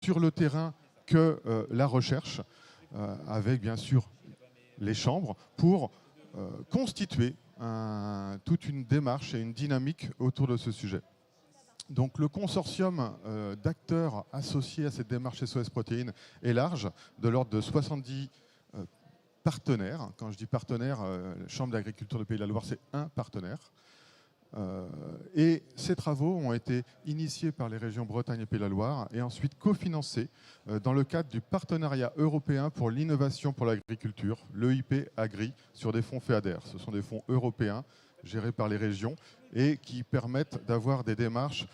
sur le terrain que la recherche, avec bien sûr les chambres, pour constituer toute une démarche et une dynamique autour de ce sujet. Donc le consortium d'acteurs associés à cette démarche SOS Protéines est large, de l'ordre de 70 partenaires. Quand je dis partenaire, la Chambre d'agriculture du Pays de la Loire, c'est un partenaire. Et ces travaux ont été initiés par les régions Bretagne et Pays de la Loire et ensuite cofinancés dans le cadre du partenariat européen pour l'innovation pour l'agriculture, l'EIP Agri, sur des fonds FEADER. Ce sont des fonds européens gérés par les régions et qui permettent d'avoir des démarches,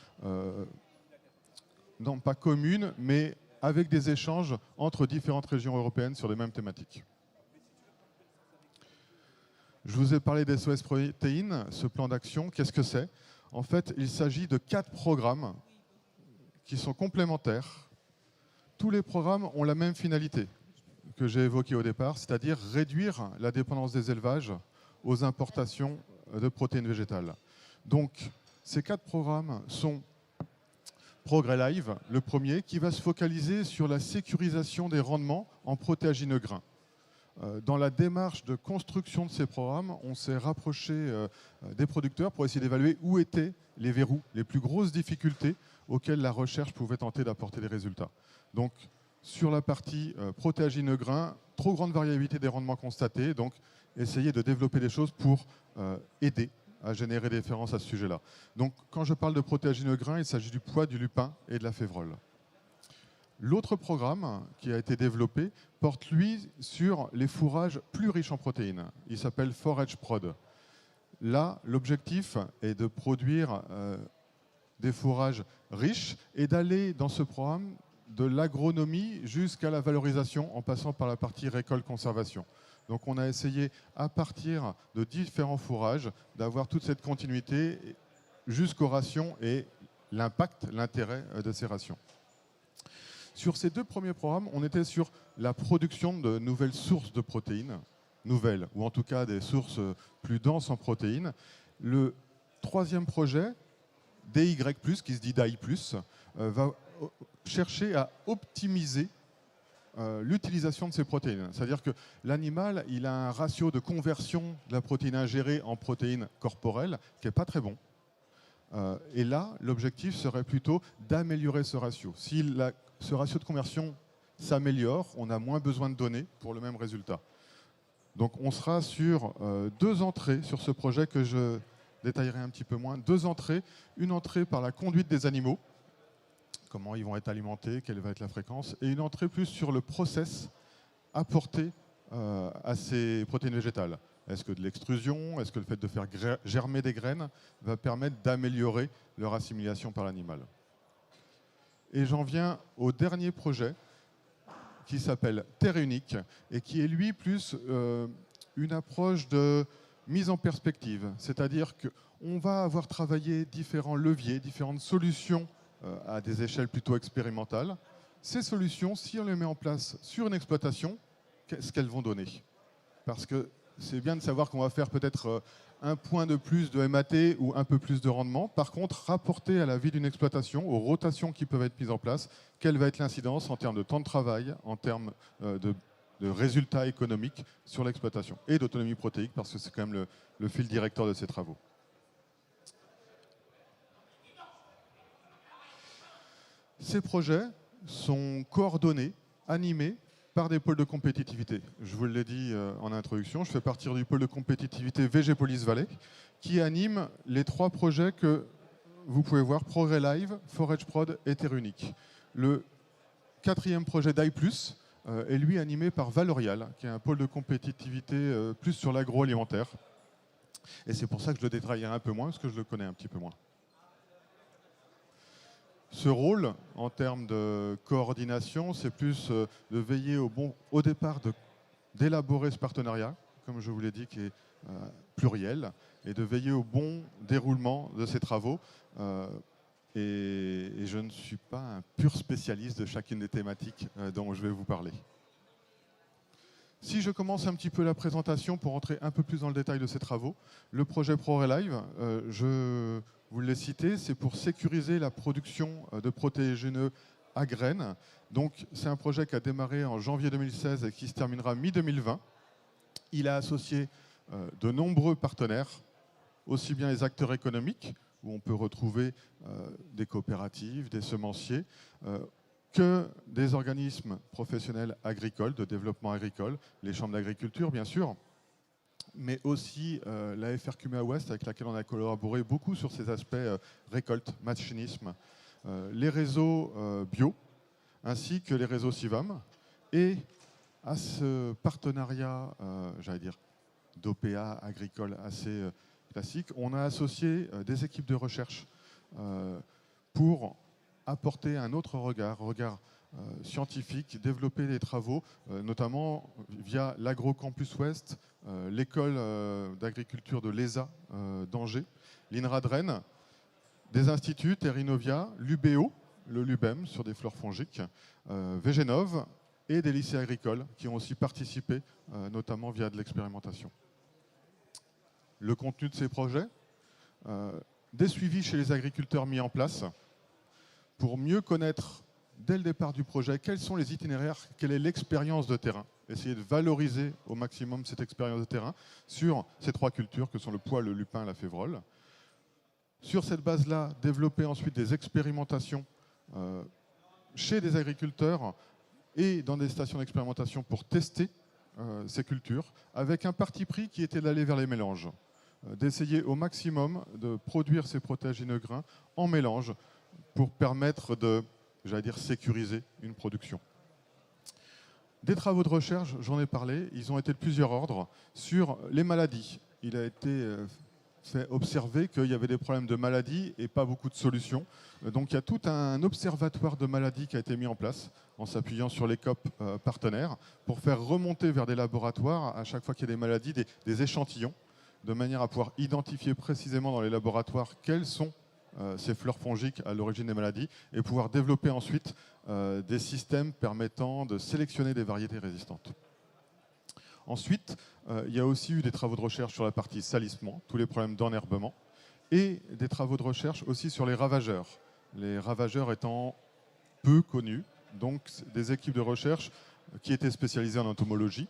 non pas communes, mais avec des échanges entre différentes régions européennes sur les mêmes thématiques. Je vous ai parlé des SOS Protéines, ce plan d'action, qu'est-ce que c'est? En fait, il s'agit de 4 programmes qui sont complémentaires. Tous les programmes ont la même finalité que j'ai évoquée au départ, c'est-à-dire réduire la dépendance des élevages aux importations de protéines végétales. Donc, ces 4 programmes sont Progrès Live, le premier, qui va se focaliser sur la sécurisation des rendements en protéagineux grains. Dans la démarche de construction de ces programmes, on s'est rapproché des producteurs pour essayer d'évaluer où étaient les verrous, les plus grosses difficultés auxquelles la recherche pouvait tenter d'apporter des résultats. Donc, sur la partie protéagineux grains, trop grande variabilité des rendements constatés, donc essayer de développer des choses pour aider à générer des différences à ce sujet-là. Donc, quand je parle de protéagineux grains, il s'agit du pois, du lupin et de la févrole. L'autre programme qui a été développé porte, lui, sur les fourrages plus riches en protéines. Il s'appelle Forage Prod. Là, l'objectif est de produire des fourrages riches et d'aller dans ce programme de l'agronomie jusqu'à la valorisation en passant par la partie récolte-conservation. Donc on a essayé, à partir de différents fourrages, d'avoir toute cette continuité jusqu'aux rations et l'impact, l'intérêt de ces rations. Sur ces 2 premiers programmes, on était sur la production de nouvelles sources de protéines, nouvelles, ou en tout cas des sources plus denses en protéines. Le 3e projet, DY+, qui se dit DAI+, va chercher à optimiser l'utilisation de ces protéines. C'est-à-dire que l'animal, il a un ratio de conversion de la protéine ingérée en protéine corporelle qui n'est pas très bon. Et là, l'objectif serait plutôt d'améliorer ce ratio. Si ce ratio de conversion s'améliore, on a moins besoin de données pour le même résultat. Donc on sera sur 2 entrées sur ce projet que je détaillerai un petit peu moins. 2 entrées, une entrée par la conduite des animaux, comment ils vont être alimentés, quelle va être la fréquence, et une entrée plus sur le process apporté à ces protéines végétales. Est-ce que de l'extrusion, est-ce que le fait de faire germer des graines va permettre d'améliorer leur assimilation par l'animal? Et j'en viens au dernier projet qui s'appelle Terre Unique et qui est lui plus une approche de mise en perspective. C'est-à-dire qu'on va avoir travaillé différents leviers, différentes solutions à des échelles plutôt expérimentales. Ces solutions, si on les met en place sur une exploitation, qu'est-ce qu'elles vont donner? Parce que c'est bien de savoir qu'on va faire peut-être un point de plus de MAT ou un peu plus de rendement. Par contre, rapporté à la vie d'une exploitation, aux rotations qui peuvent être mises en place, quelle va être l'incidence en termes de temps de travail, en termes de résultats économiques sur l'exploitation et d'autonomie protéique, parce que c'est quand même le fil directeur de ces travaux. Ces projets sont coordonnés, animés par des pôles de compétitivité. Je vous l'ai dit en introduction, je fais partie du pôle de compétitivité VG Police Valley, qui anime les 3 projets que vous pouvez voir, Progrès Live, Forage Prod et Terre Unique. Le 4e projet DAI+, est lui animé par Valorial, qui est un pôle de compétitivité plus sur l'agroalimentaire. Et c'est pour ça que je le détaillerai un peu moins, parce que je le connais un petit peu moins. Ce rôle, en termes de coordination, c'est plus de veiller au départ d'élaborer ce partenariat, comme je vous l'ai dit, qui est pluriel, et de veiller au bon déroulement de ces travaux. Et je ne suis pas un pur spécialiste de chacune des thématiques dont je vais vous parler. Si je commence un petit peu la présentation pour entrer un peu plus dans le détail de ces travaux, le projet Progrès Live, je vous l'ai cité, c'est pour sécuriser la production de protéagineux à graines. Donc c'est un projet qui a démarré en janvier 2016 et qui se terminera mi-2020. Il a associé de nombreux partenaires, aussi bien les acteurs économiques, où on peut retrouver des coopératives, des semenciers, que des organismes professionnels agricoles, de développement agricole, les chambres d'agriculture bien sûr, mais aussi la FRQMA Ouest avec laquelle on a collaboré beaucoup sur ces aspects récolte, machinisme, les réseaux bio, ainsi que les réseaux CIVAM. Et à ce partenariat, j'allais dire, d'OPA agricole assez classique, on a associé des équipes de recherche pour apporter un autre regard scientifique, développer des travaux, notamment via l'Agrocampus Ouest, l'école d'agriculture de l'ESA d'Angers, l'INRA de Rennes, des instituts, Terinovia, l'UBO, le LUBEM sur des fleurs fongiques, Végénov et des lycées agricoles qui ont aussi participé, notamment via de l'expérimentation. Le contenu de ces projets, des suivis chez les agriculteurs mis en place pour mieux connaître dès le départ du projet quels sont les itinéraires, quelle est l'expérience de terrain, essayer de valoriser au maximum cette expérience de terrain sur ces trois cultures que sont le pois, le lupin, la févrole. Sur cette base-là, développer ensuite des expérimentations chez des agriculteurs et dans des stations d'expérimentation pour tester ces cultures, avec un parti pris qui était d'aller vers les mélanges, d'essayer au maximum de produire ces protéagineux-grains en mélange pour permettre de, j'allais dire, sécuriser une production. Des travaux de recherche, j'en ai parlé, ils ont été de plusieurs ordres. Sur les maladies, il a été fait observer qu'il y avait des problèmes de maladies et pas beaucoup de solutions. Donc il y a tout un observatoire de maladies qui a été mis en place en s'appuyant sur les COP partenaires pour faire remonter vers des laboratoires, à chaque fois qu'il y a des maladies, des échantillons, de manière à pouvoir identifier précisément dans les laboratoires quelles sont ces fleurs fongiques à l'origine des maladies et pouvoir développer ensuite des systèmes permettant de sélectionner des variétés résistantes. Ensuite, il y a aussi eu des travaux de recherche sur la partie salissement, tous les problèmes d'enherbement, et des travaux de recherche aussi sur les ravageurs étant peu connus, donc des équipes de recherche qui étaient spécialisées en entomologie,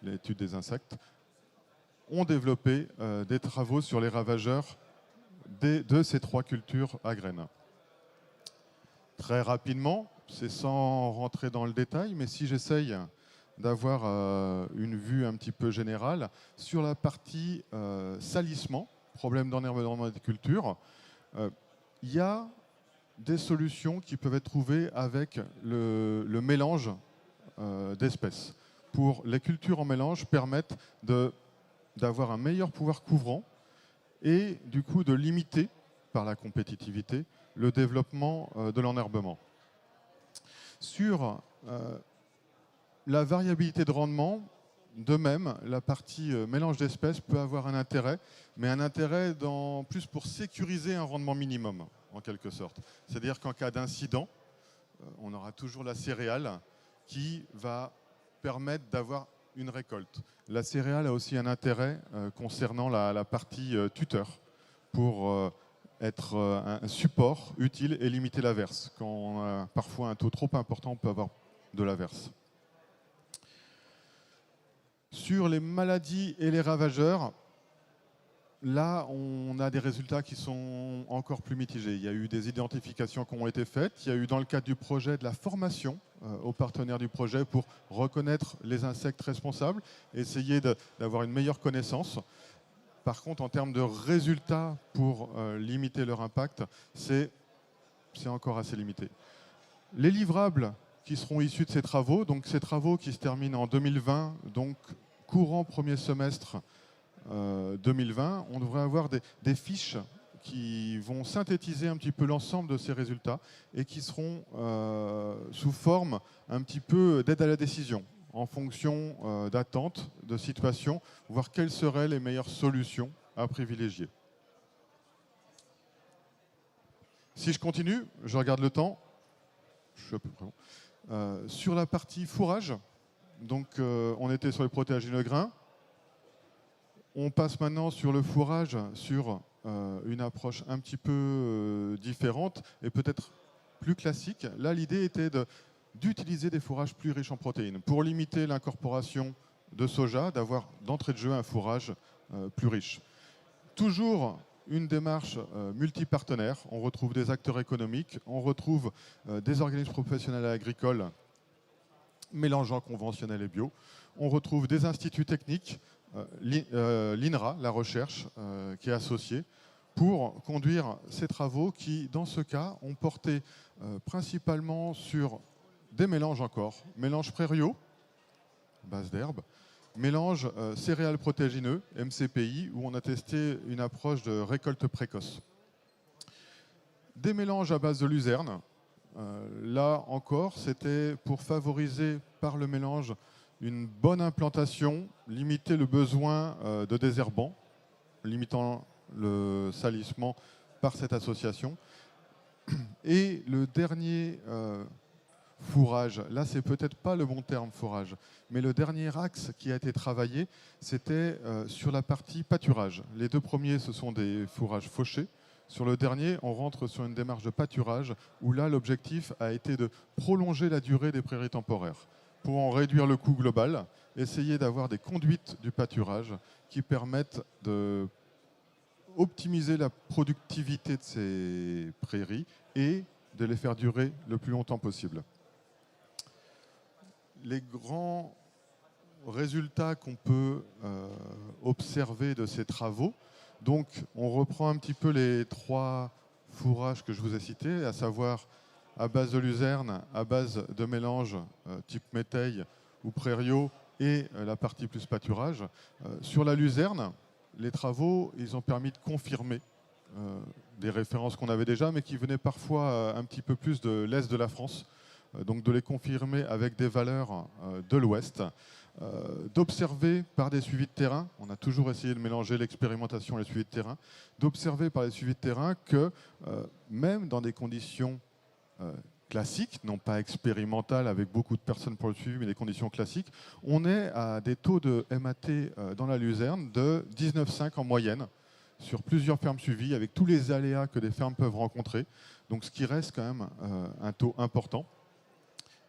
l'étude des insectes, ont développé des travaux sur les ravageurs de ces trois cultures à graines. Très rapidement, c'est sans rentrer dans le détail, mais si j'essaye d'avoir une vue un petit peu générale, sur la partie salissement, problème d'enherbement des cultures, il y a des solutions qui peuvent être trouvées avec le mélange d'espèces. Pour les cultures en mélange permettent d'avoir un meilleur pouvoir couvrant et du coup de limiter, par la compétitivité, le développement de l'enherbement. Sur la variabilité de rendement, de même, la partie mélange d'espèces peut avoir un intérêt, mais un intérêt plus pour sécuriser un rendement minimum, en quelque sorte. C'est-à-dire qu'en cas d'incident, on aura toujours la céréale qui va permettre d'avoir une récolte. La céréale a aussi un intérêt concernant la partie tuteur pour être un support utile et limiter l'averse. Quand on a parfois un taux trop important, on peut avoir de l'averse. Sur les maladies et les ravageurs, là, on a des résultats qui sont encore plus mitigés. Il y a eu des identifications qui ont été faites. Il y a eu, dans le cadre du projet, de la formation aux partenaires du projet pour reconnaître les insectes responsables, essayer d'avoir une meilleure connaissance. Par contre, en termes de résultats pour limiter leur impact, c'est encore assez limité. Les livrables qui seront issus de ces travaux, donc ces travaux qui se terminent en 2020, donc courant premier semestre 2020, on devrait avoir des fiches qui vont synthétiser un petit peu l'ensemble de ces résultats et qui seront sous forme un petit peu d'aide à la décision, en fonction d'attentes, de situations, voir quelles seraient les meilleures solutions à privilégier. Si je continue, je regarde le temps. Je suis à peu près bon. Sur la partie fourrage, donc on était sur les protéagineux-grains. On passe maintenant sur le fourrage, sur une approche un petit peu différente et peut-être plus classique. Là, l'idée était d'utiliser des fourrages plus riches en protéines pour limiter l'incorporation de soja, d'avoir d'entrée de jeu un fourrage plus riche. Toujours une démarche multipartenaire. On retrouve des acteurs économiques, on retrouve des organismes professionnels agricoles mélangeant conventionnel et bio. On retrouve des instituts techniques, l'INRA, la recherche, qui est associée, pour conduire ces travaux qui, dans ce cas, ont porté principalement sur des mélanges encore, mélanges prairiaux, base d'herbe, mélange céréales protéagineux, MCPI, où on a testé une approche de récolte précoce. Des mélanges à base de luzerne. Là encore, c'était pour favoriser par le mélange une bonne implantation, limiter le besoin de désherbants, limitant le salissement par cette association. Et le dernier fourrage, là c'est peut-être pas le bon terme fourrage, mais le dernier axe qui a été travaillé, c'était sur la partie pâturage. Les deux premiers, ce sont des fourrages fauchés. Sur le dernier, on rentre sur une démarche de pâturage où là, l'objectif a été de prolonger la durée des prairies temporaires pour en réduire le coût global, essayer d'avoir des conduites du pâturage qui permettent de optimiser la productivité de ces prairies et de les faire durer le plus longtemps possible. Les grands résultats qu'on peut observer de ces travaux, donc on reprend un petit peu les trois fourrages que je vous ai cités, à savoir à base de luzerne, à base de mélange type métail ou prairio et la partie plus pâturage. Sur la luzerne, les travaux, ils ont permis de confirmer des références qu'on avait déjà, mais qui venaient parfois un petit peu plus de l'Est de la France, donc de les confirmer avec des valeurs de l'Ouest, d'observer par des suivis de terrain, on a toujours essayé de mélanger l'expérimentation et le suivi de terrain, d'observer par les suivis de terrain que même dans des conditions classiques, non pas expérimentales avec beaucoup de personnes pour le suivi, mais des conditions classiques, on est à des taux de MAT dans la luzerne de 19,5 en moyenne sur plusieurs fermes suivies, avec tous les aléas que des fermes peuvent rencontrer. Donc ce qui reste quand même un taux important.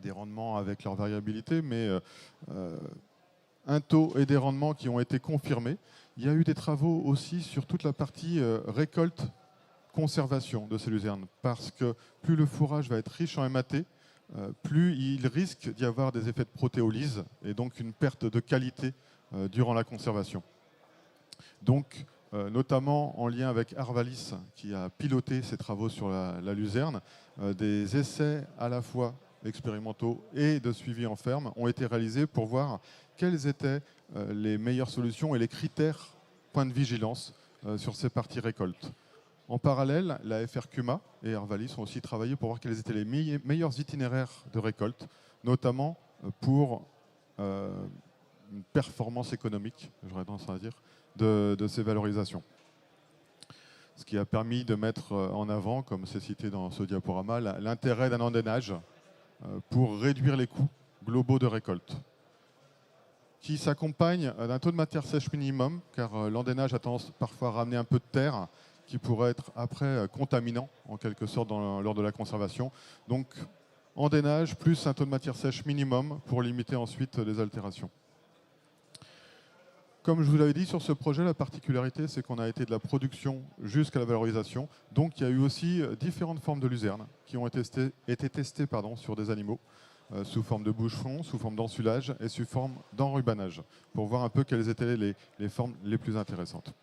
Des rendements avec leur variabilité, mais un taux et des rendements qui ont été confirmés. Il y a eu des travaux aussi sur toute la partie récolte conservation de ces luzernes, parce que plus le fourrage va être riche en MAT, plus il risque d'y avoir des effets de protéolyse et donc une perte de qualité durant la conservation. Donc, notamment en lien avec Arvalis, qui a piloté ces travaux sur la luzerne, des essais à la fois expérimentaux et de suivi en ferme ont été réalisés pour voir quelles étaient les meilleures solutions et les critères points de vigilance sur ces parties récoltes. En parallèle, la FRCUMA et Arvalis ont aussi travaillé pour voir quels étaient les meilleurs itinéraires de récolte, notamment pour une performance économique, j'aurais tendance à dire, de ces valorisations. Ce qui a permis de mettre en avant, comme c'est cité dans ce diaporama, l'intérêt d'un endainage pour réduire les coûts globaux de récolte, qui s'accompagne d'un taux de matière sèche minimum, car l'endainage a tendance parfois à ramener un peu de terre, qui pourrait être après contaminant, en quelque sorte, lors de la conservation. Donc, endainage plus un taux de matière sèche minimum pour limiter ensuite les altérations. Comme je vous l'avais dit, sur ce projet, la particularité, c'est qu'on a été de la production jusqu'à la valorisation. Donc, il y a eu aussi différentes formes de luzerne qui ont été testées sur des animaux, sous forme de bouchon, sous forme d'ensulage et sous forme d'enrubanage, pour voir un peu quelles étaient les formes les plus intéressantes.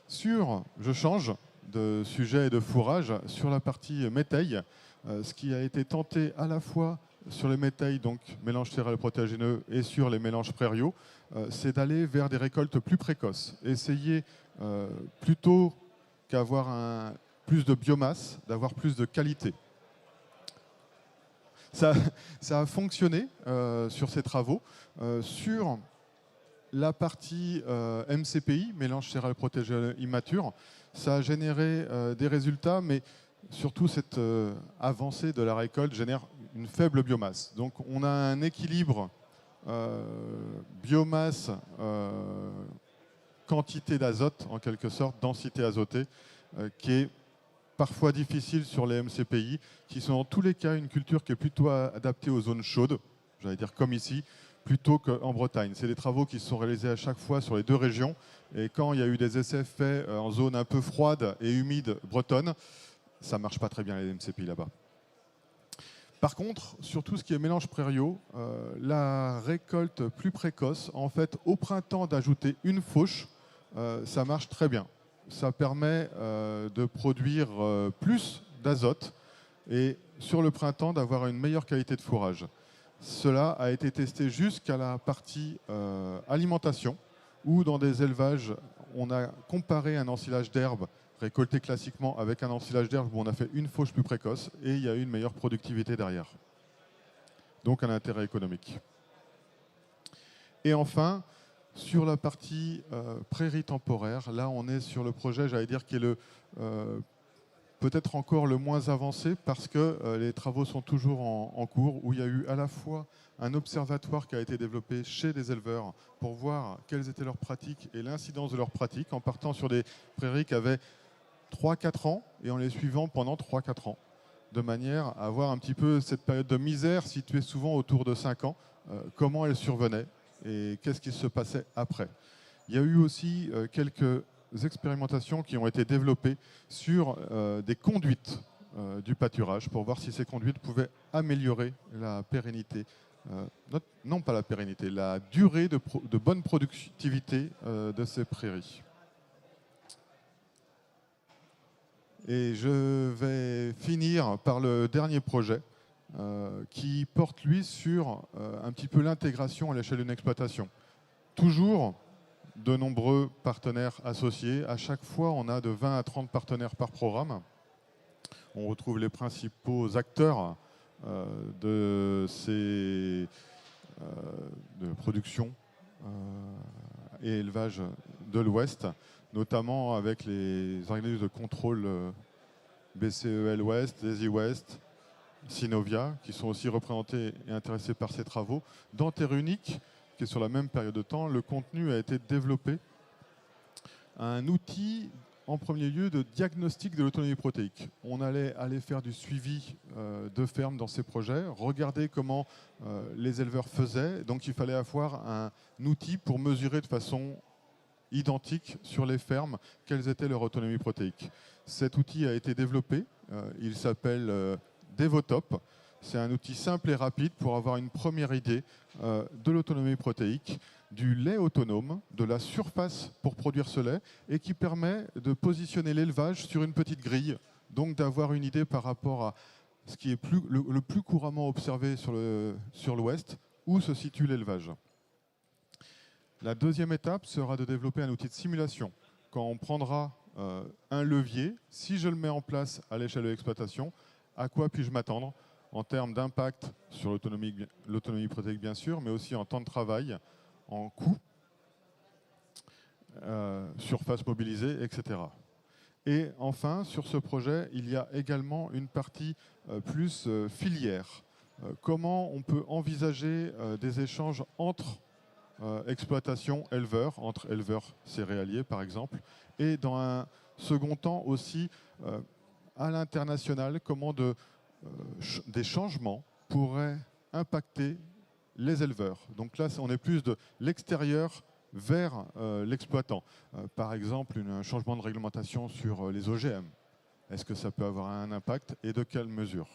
Je change de sujet et de fourrage, sur la partie métail, ce qui a été tenté à la fois sur les métails, donc mélange céréales protéagineux, et sur les mélanges prairiaux, c'est d'aller vers des récoltes plus précoces. Essayer plutôt qu'avoir plus de biomasse, d'avoir plus de qualité. Ça a fonctionné sur ces travaux. Sur la partie MCPI, mélange céréales protégées immature, ça a généré des résultats, mais surtout cette avancée de la récolte génère une faible biomasse. Donc on a un équilibre biomasse, quantité d'azote, en quelque sorte, densité azotée, qui est parfois difficiles sur les MCPI, qui sont en tous les cas une culture qui est plutôt adaptée aux zones chaudes, j'allais dire comme ici, plutôt qu'en Bretagne. C'est des travaux qui se sont réalisés à chaque fois sur les deux régions. Et quand il y a eu des essais faits en zone un peu froide et humide bretonne, ça ne marche pas très bien les MCPI là-bas. Par contre, sur tout ce qui est mélange prairiaux, la récolte plus précoce, en fait, au printemps d'ajouter une fauche, ça marche très bien. Ça permet de produire plus d'azote et sur le printemps d'avoir une meilleure qualité de fourrage. Cela a été testé jusqu'à la partie alimentation, où dans des élevages, on a comparé un ensilage d'herbe récolté classiquement avec un ensilage d'herbe où on a fait une fauche plus précoce et il y a eu une meilleure productivité derrière. Donc un intérêt économique. Et enfin, sur la partie prairie temporaire, là on est sur le projet, j'allais dire, qui est le peut-être encore le moins avancé parce que les travaux sont toujours en cours, où il y a eu à la fois un observatoire qui a été développé chez des éleveurs pour voir quelles étaient leurs pratiques et l'incidence de leurs pratiques en partant sur des prairies qui avaient 3-4 ans et en les suivant pendant 3-4 ans, de manière à voir un petit peu cette période de misère située souvent autour de 5 ans, comment elle survenait et qu'est-ce qui se passait après. Il y a eu aussi quelques expérimentations qui ont été développées sur des conduites du pâturage pour voir si ces conduites pouvaient améliorer la pérennité, non pas la pérennité, la durée de bonne productivité de ces prairies. Et je vais finir par le dernier projet qui porte, lui, sur un petit peu l'intégration à l'échelle d'une exploitation. Toujours de nombreux partenaires associés. À chaque fois, on a de 20 à 30 partenaires par programme. On retrouve les principaux acteurs de ces de production et élevage de l'Ouest, notamment avec les organismes de contrôle BCEL Ouest, DESI Ouest, Synovia, qui sont aussi représentés et intéressés par ces travaux. Dans Terre Unique, qui est sur la même période de temps, le contenu a été développé un outil en premier lieu de diagnostic de l'autonomie protéique. On allait aller faire du suivi de ferme dans ces projets, regarder comment les éleveurs faisaient. Donc il fallait avoir un outil pour mesurer de façon identique sur les fermes quelles étaient leur autonomie protéique. Cet outil a été développé, il s'appelle Devotop. C'est un outil simple et rapide pour avoir une première idée de l'autonomie protéique, du lait autonome, de la surface pour produire ce lait, et qui permet de positionner l'élevage sur une petite grille, donc d'avoir une idée par rapport à ce qui est le plus couramment observé sur l'Ouest, où se situe l'élevage. La deuxième étape sera de développer un outil de simulation. Quand on prendra un levier, si je le mets en place à l'échelle de l'exploitation, à quoi puis-je m'attendre en termes d'impact sur l'autonomie protéique, bien sûr, mais aussi en temps de travail, en coût, surface mobilisée, etc. Et enfin, sur ce projet, il y a également une partie plus filière. Comment on peut envisager des échanges entre exploitation éleveurs, entre éleveurs céréaliers par exemple, et dans un second temps aussi à l'international, comment des changements pourraient impacter les éleveurs. Donc là, on est plus de l'extérieur vers l'exploitant. Par exemple, un changement de réglementation sur les OGM. Est-ce que ça peut avoir un impact et de quelle mesure?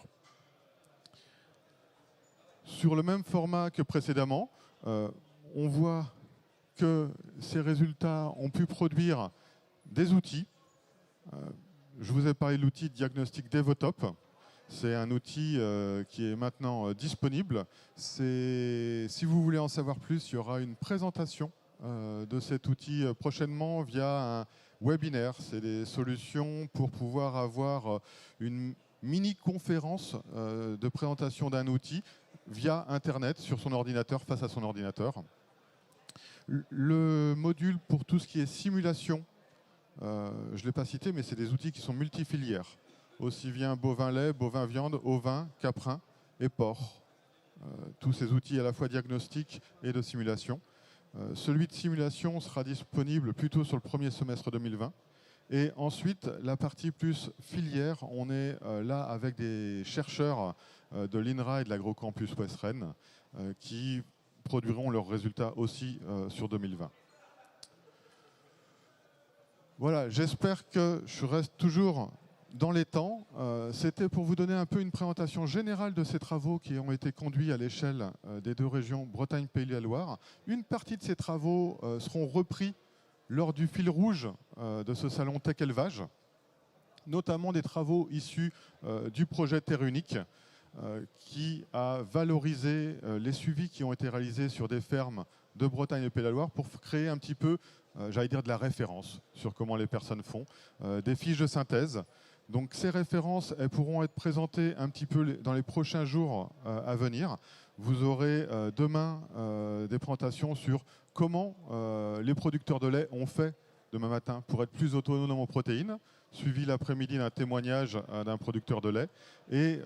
Sur le même format que précédemment, on voit que ces résultats ont pu produire des outils. Je vous ai parlé de l'outil diagnostic Devotop. C'est un outil qui est maintenant disponible. Si vous voulez en savoir plus, il y aura une présentation de cet outil prochainement via un webinaire. C'est des solutions pour pouvoir avoir une mini-conférence de présentation d'un outil via Internet sur son ordinateur, face à son ordinateur. Le module pour tout ce qui est simulation, je ne l'ai pas cité, mais c'est des outils qui sont multifilières. Aussi bien bovin lait, bovin viande, ovin, caprin et porc. Tous ces outils à la fois diagnostiques et de simulation. Celui de simulation sera disponible plutôt sur le premier semestre 2020. Et ensuite, la partie plus filière, on est là avec des chercheurs de l'INRA et de l'Agrocampus Ouest Rennes qui produiront leurs résultats aussi sur 2020. Voilà, j'espère que je reste toujours dans les temps. C'était pour vous donner un peu une présentation générale de ces travaux qui ont été conduits à l'échelle des deux régions Bretagne-Pays de la Loire. Une partie de ces travaux seront repris lors du fil rouge de ce salon Tech Élevage, notamment des travaux issus du projet Terre Unique, qui a valorisé les suivis qui ont été réalisés sur des fermes de Bretagne et Pays de la Loire pour créer un petit peu, j'allais dire, de la référence sur comment les personnes font, des fiches de synthèse. Donc ces références, elles pourront être présentées un petit peu dans les prochains jours à venir. Vous aurez demain des présentations sur comment les producteurs de lait ont fait demain matin pour être plus autonomes en protéines, suivi l'après-midi d'un témoignage d'un producteur de lait. Et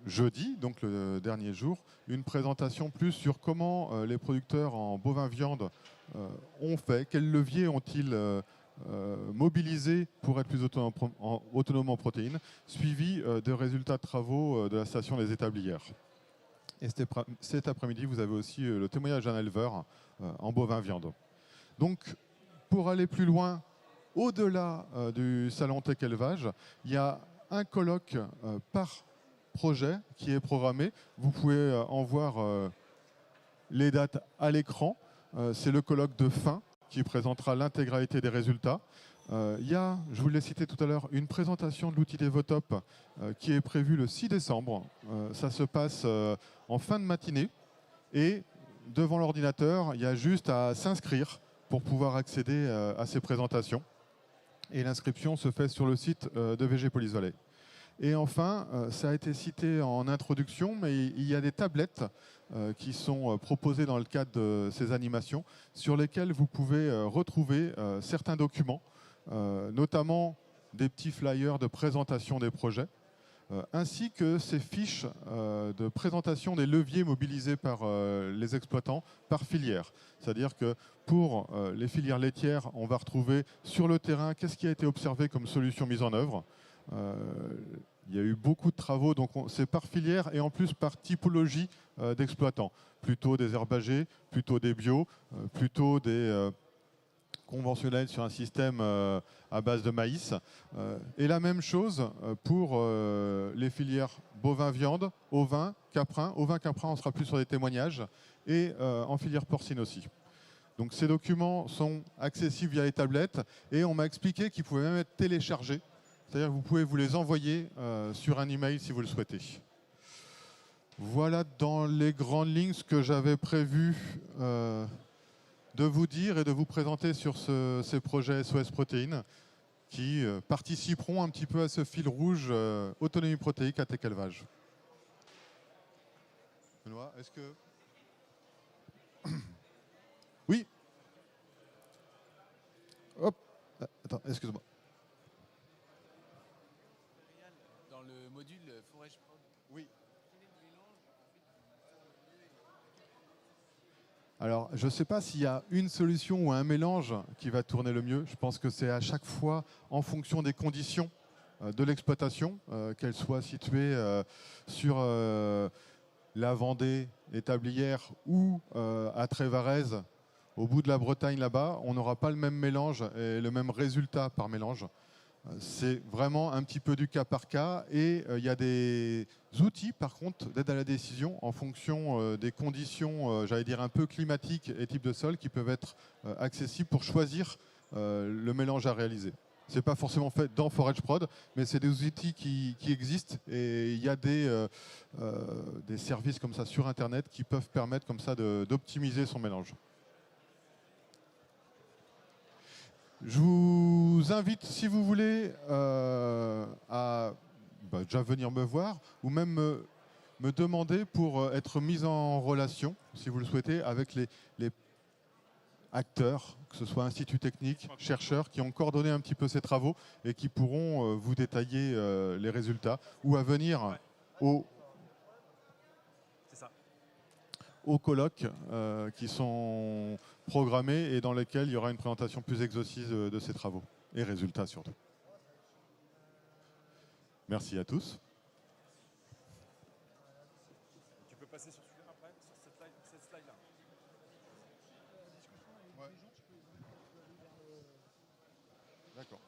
jeudi, donc le dernier jour, une présentation plus sur comment les producteurs en bovin-viande ont fait, quels leviers ont-ils mobilisés pour être plus autonomes en protéines, suivi de résultats de travaux de la station des établières. Et cet après-midi, vous avez aussi le témoignage d'un éleveur en bovin-viande. Donc, pour aller plus loin, au-delà du salon Tech Élevage, il y a un colloque par projet qui est programmé. Vous pouvez en voir les dates à l'écran. C'est le colloque de fin qui présentera l'intégralité des résultats. Il y a, je vous l'ai cité tout à l'heure, une présentation de l'outil Devotop qui est prévue le 6 décembre. Ça se passe en fin de matinée et devant l'ordinateur, il y a juste à s'inscrire pour pouvoir accéder à ces présentations. Et l'inscription se fait sur le site de VG Police Valley. Et enfin, ça a été cité en introduction, mais il y a des tablettes qui sont proposées dans le cadre de ces animations, sur lesquelles vous pouvez retrouver certains documents, notamment des petits flyers de présentation des projets, ainsi que ces fiches de présentation des leviers mobilisés par les exploitants par filière. C'est-à-dire que pour les filières laitières, on va retrouver sur le terrain qu'est-ce qui a été observé comme solution mise en œuvre. Il y a eu beaucoup de travaux, donc c'est par filière et en plus par typologie d'exploitants. Plutôt des herbagers, plutôt des bio, plutôt des conventionnels sur un système à base de maïs. Et la même chose pour les filières bovin-viande, ovin, caprin. Ovin-caprin, on sera plus sur des témoignages. Et en filière porcine aussi. Donc ces documents sont accessibles via les tablettes et on m'a expliqué qu'ils pouvaient même être téléchargés. C'est-à-dire que vous pouvez vous les envoyer sur un email si vous le souhaitez. Voilà dans les grandes lignes ce que j'avais prévu de vous dire et de vous présenter sur ces projets SOS Protéines qui participeront un petit peu à ce fil rouge autonomie protéique à Tech Élevage. Benoît, est-ce que... Oui. Hop. Attends, excuse-moi. Dans le module Forage Prod. Oui. Alors, je ne sais pas s'il y a une solution ou un mélange qui va tourner le mieux. Je pense que c'est à chaque fois en fonction des conditions de l'exploitation, qu'elle soit située sur la Vendée, l'établière ou à Trévarez, au bout de la Bretagne là-bas, on n'aura pas le même mélange et le même résultat par mélange. C'est vraiment un petit peu du cas par cas et il y a des outils par contre d'aide à la décision en fonction des conditions, j'allais dire un peu climatiques et type de sol qui peuvent être accessibles pour choisir le mélange à réaliser. Ce n'est pas forcément fait dans Forage Prod, mais c'est des outils qui existent et il y a des services comme ça sur Internet qui peuvent permettre comme ça d'optimiser son mélange. Je vous invite, si vous voulez, à déjà venir me voir ou même me demander pour être mis en relation, si vous le souhaitez, avec les acteurs, que ce soit instituts techniques, chercheurs, qui ont coordonné un petit peu ces travaux et qui pourront vous détailler les résultats ou à venir aux colloques qui sont programmés et dans lesquels il y aura une présentation plus exhaustive de ces travaux. et résultats surtout. Merci à tous. Tu peux passer sur celui-là après, sur cette slide-là. D'accord.